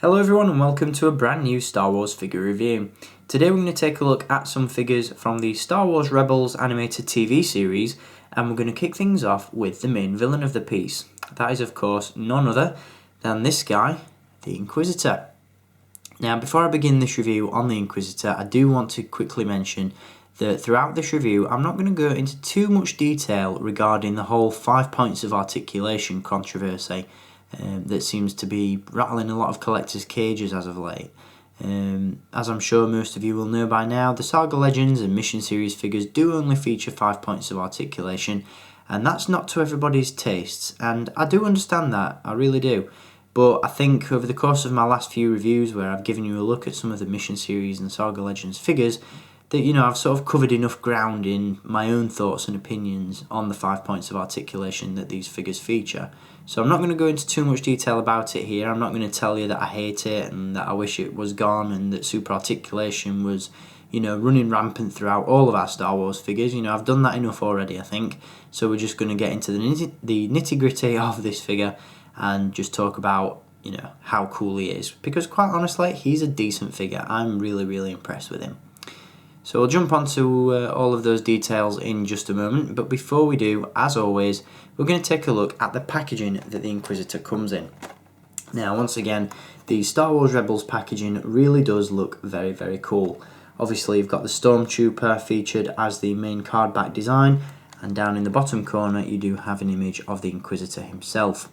Hello everyone and welcome to a brand new Star Wars figure review. Today we're going to take a look at some figures from the Star Wars Rebels animated TV series, and we're going to kick things off with the main villain of the piece. That is of course none other than this guy, the Inquisitor. Now before I begin this review on the Inquisitor, I do want to quickly mention that throughout this review I'm not going to go into too much detail regarding the whole 5 points of articulation controversy that seems to be rattling a lot of collectors' cages as of late. As I'm sure most of you will know by now, the Saga Legends and Mission Series figures do only feature 5 points of articulation, and that's not to everybody's tastes, and I do understand that, I really do. But I think over the course of my last few reviews where I've given you a look at some of the Mission Series and Saga Legends figures, that I've sort of covered enough ground in my own thoughts and opinions on the 5 points of articulation that these figures feature. So I'm not going to go into too much detail about it here. I'm not going to tell you that I hate it and that I wish it was gone and that super articulation was, running rampant throughout all of our Star Wars figures. I've done that enough already, I think. So we're just going to get into the nitty-gritty of this figure and just talk about, how cool he is. Because quite honestly, he's a decent figure. I'm really, really impressed with him. So we'll jump onto all of those details in just a moment, but before we do, as always, we're going to take a look at the packaging that the Inquisitor comes in. Now, once again, the Star Wars Rebels packaging really does look very, very cool. Obviously, you've got the Stormtrooper featured as the main card back design, and down in the bottom corner, you do have an image of the Inquisitor himself.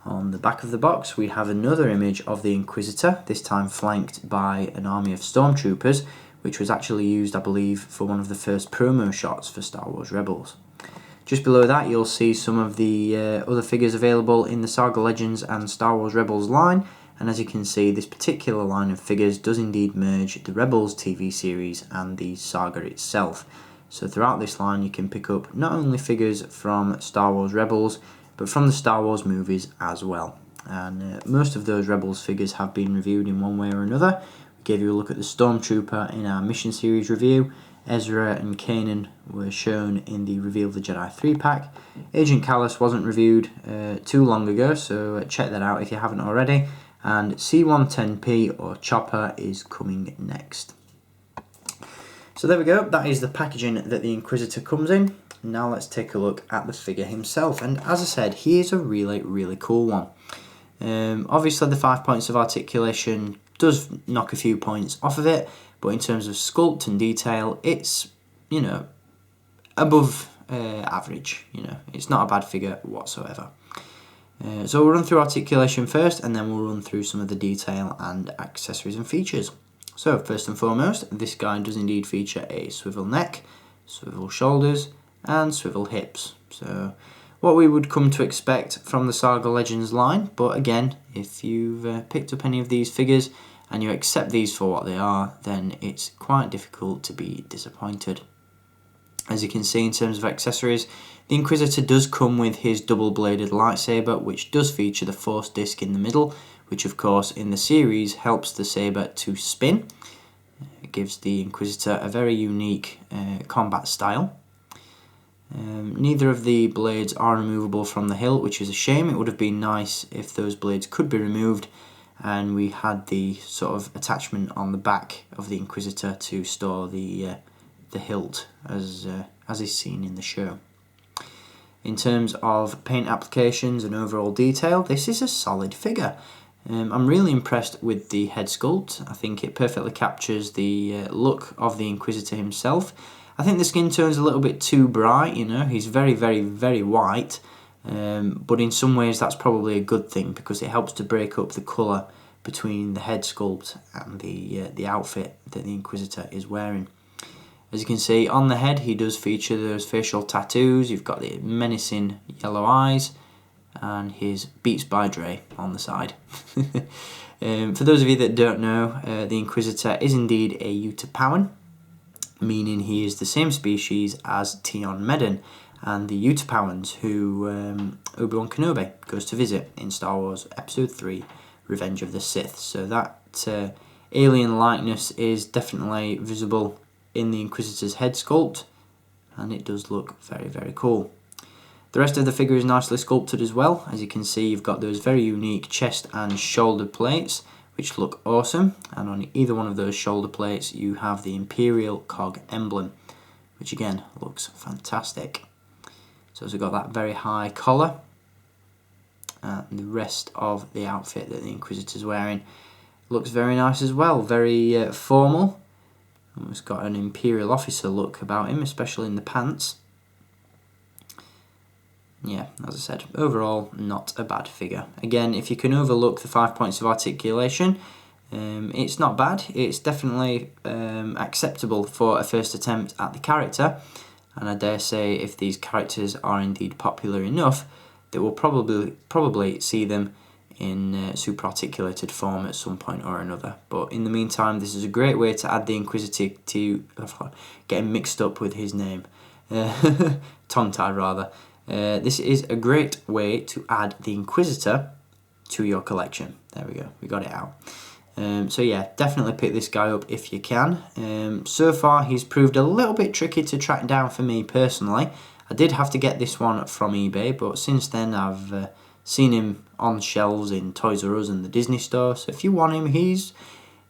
On the back of the box, we have another image of the Inquisitor, this time flanked by an army of Stormtroopers, which was actually used, I believe, for one of the first promo shots for Star Wars Rebels. Just below that, you'll see some of the other figures available in the Saga Legends and Star Wars Rebels line, and as you can see, this particular line of figures does indeed merge the Rebels TV series and the Saga itself. So throughout this line, you can pick up not only figures from Star Wars Rebels, but from the Star Wars movies as well. And most of those Rebels figures have been reviewed in one way or another. We gave you a look at the Stormtrooper in our Mission Series review. Ezra and Kanan were shown in the Reveal of the Jedi 3-pack. Agent Kallus wasn't reviewed too long ago, so check that out if you haven't already. And C-110P or Chopper is coming next. So there we go, that is the packaging that the Inquisitor comes in. Now let's take a look at the figure himself, and as I said, he is a really, really cool one. Obviously the 5 points of articulation does knock a few points off of it, but in terms of sculpt and detail, it's, above average. It's not a bad figure whatsoever. So we'll run through articulation first, and then we'll run through some of the detail and accessories and features. So first and foremost, this guy does indeed feature a swivel neck, swivel shoulders, and swivel hips. So what we would come to expect from the Saga Legends line, but again, if you've picked up any of these figures and you accept these for what they are, then it's quite difficult to be disappointed. As you can see in terms of accessories, the Inquisitor does come with his double-bladed lightsaber, which does feature the Force disc in the middle, which of course in the series helps the saber to spin. It gives the Inquisitor a very unique combat style. Neither of the blades are removable from the hilt, which is a shame. It would have been nice if those blades could be removed and we had the sort of attachment on the back of the Inquisitor to store the hilt as is seen in the show. In terms of paint applications and overall detail, this is a solid figure. I'm really impressed with the head sculpt. I think it perfectly captures the look of the Inquisitor himself. I think the skin tone's a little bit too bright, he's very, very, very white, but in some ways that's probably a good thing because it helps to break up the colour between the head sculpt and the outfit that the Inquisitor is wearing. As you can see, on the head he does feature those facial tattoos. You've got the menacing yellow eyes and his Beats by Dre on the side. For those of you that don't know, the Inquisitor is indeed a Utapawan, meaning he is the same species as Tion Medon and the Utapawans who Obi-Wan Kenobi goes to visit in Star Wars Episode 3, Revenge of the Sith. So that alien likeness is definitely visible in the Inquisitor's head sculpt, and it does look very, very cool. The rest of the figure is nicely sculpted as well. As you can see, you've got those very unique chest and shoulder plates which look awesome, and on either one of those shoulder plates you have the Imperial cog emblem, which again looks fantastic. So we've got that very high collar, and the rest of the outfit that the Inquisitor's wearing looks very nice as well, very formal. And it's got an Imperial officer look about him, especially in the pants. Yeah, as I said, overall not a bad figure. Again, if you can overlook the 5 points of articulation, it's not bad. It's definitely acceptable for a first attempt at the character, and I dare say if these characters are indeed popular enough, that we'll probably see them in super articulated form at some point or another. But in the meantime, this is a great way to add the Inquisitor to getting mixed up with his name, tongue-tied rather. This is a great way to add the Inquisitor to your collection. There we go, we got it out. So yeah, definitely pick this guy up if you can. So far he's proved a little bit tricky to track down for me personally. I did have to get this one from eBay, but since then I've seen him on shelves in Toys R Us and the Disney Store, so if you want him, he's,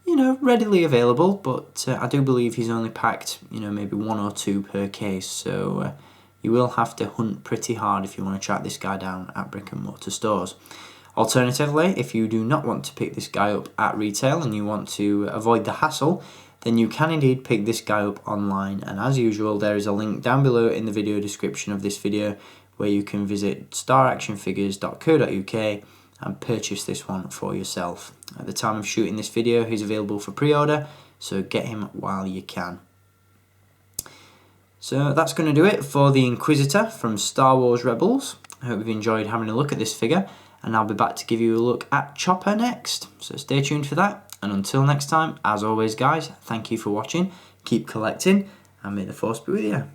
you know, readily available, but I do believe he's only packed, you know, maybe 1 or 2 per case, so you will have to hunt pretty hard if you want to track this guy down at brick and mortar stores. Alternatively, if you do not want to pick this guy up at retail and you want to avoid the hassle, then you can indeed pick this guy up online, and as usual there is a link down below in the video description of this video where you can visit staractionfigures.co.uk and purchase this one for yourself. At the time of shooting this video he's available for pre-order, so get him while you can. So that's going to do it for the Inquisitor from Star Wars Rebels. I hope you've enjoyed having a look at this figure, and I'll be back to give you a look at Chopper next, so stay tuned for that. And until next time, as always guys, thank you for watching, keep collecting, and may the Force be with you.